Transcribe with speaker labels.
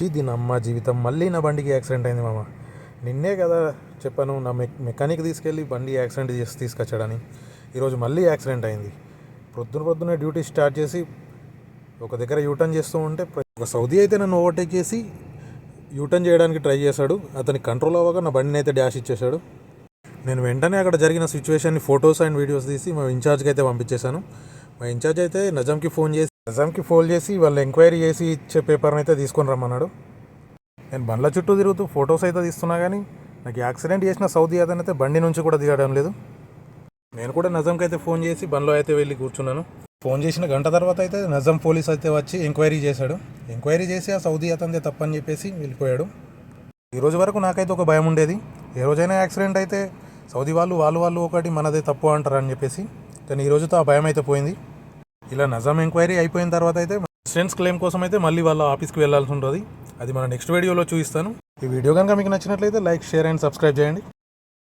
Speaker 1: ఛీ దీని అమ్మ జీవితం, మళ్ళీ నా బండికి యాక్సిడెంట్ అయింది మామ. నిన్నే కదా చెప్పాను నా మెకానిక్ తీసుకెళ్ళి బండి యాక్సిడెంట్ చేసి తీసుకొచ్చాడని. ఈరోజు మళ్ళీ యాక్సిడెంట్ అయింది. పొద్దున్నే డ్యూటీ స్టార్ట్ చేసి ఒక దగ్గర యూటర్న్ చేస్తూ ఉంటే ఒక సౌదీ అయితే నన్ను ఓవర్టేక్ చేసి యూటర్న్ చేయడానికి ట్రై చేశాడు. అతనికి కంట్రోల్ అవ్వగా నా బండిని అయితే డాష్ ఇచ్చేశాడు. నేను వెంటనే అక్కడ జరిగిన సిచ్యువేషన్ని ఫొటోస్ అండ్ వీడియోస్ తీసి మా ఇన్ఛార్జ్కి అయితే పంపించేశాను. మా ఇన్ఛార్జ్ అయితే నజంకి ఫోన్ చేసి వాళ్ళు ఎంక్వైరీ చేసి ఇచ్చే పేపర్ని అయితే తీసుకొని రమ్మన్నాడు. నేను బండ్ల చుట్టూ తిరుగుతూ ఫొటోస్ అయితే తీస్తున్నా కానీ నాకు యాక్సిడెంట్ చేసిన సౌదీ అతను అయితే బండి నుంచి కూడా దిగడం లేదు. నేను కూడా నజంకి అయితే ఫోన్ చేసి బండ్లో అయితే వెళ్ళి కూర్చున్నాను. ఫోన్ చేసిన గంట తర్వాత అయితే నజం పోలీస్ అయితే వచ్చి ఎంక్వైరీ చేశాడు. ఎంక్వైరీ చేసి ఆ సౌదీ అతనిదే తప్పని చెప్పేసి వెళ్ళిపోయాడు. ఈరోజు వరకు నాకైతే ఒక భయం ఉండేది, ఏ రోజైనా యాక్సిడెంట్ అయితే సౌదీ వాళ్ళు ఒకటి మనదే తప్పు అంటారు అని చెప్పేసి. కానీ ఈ రోజుతో ఆ భయం అయితే పోయింది. ఇలా నజం ఎంక్వైరీ అయిపోయిన తర్వాత అయితే ఇన్సూరెన్స్ క్లెయిమ్ కోసం అయితే మళ్ళీ వాళ్ళ ఆఫీస్కి వెళ్ళాల్సి ఉంటుంది. అది మన నెక్స్ట్ వీడియోలో చూపిస్తాను. ఈ వీడియో కనుక మీకు నచ్చినట్లయితే లైక్, షేర్ అండ్ సబ్స్క్రైబ్ చేయండి.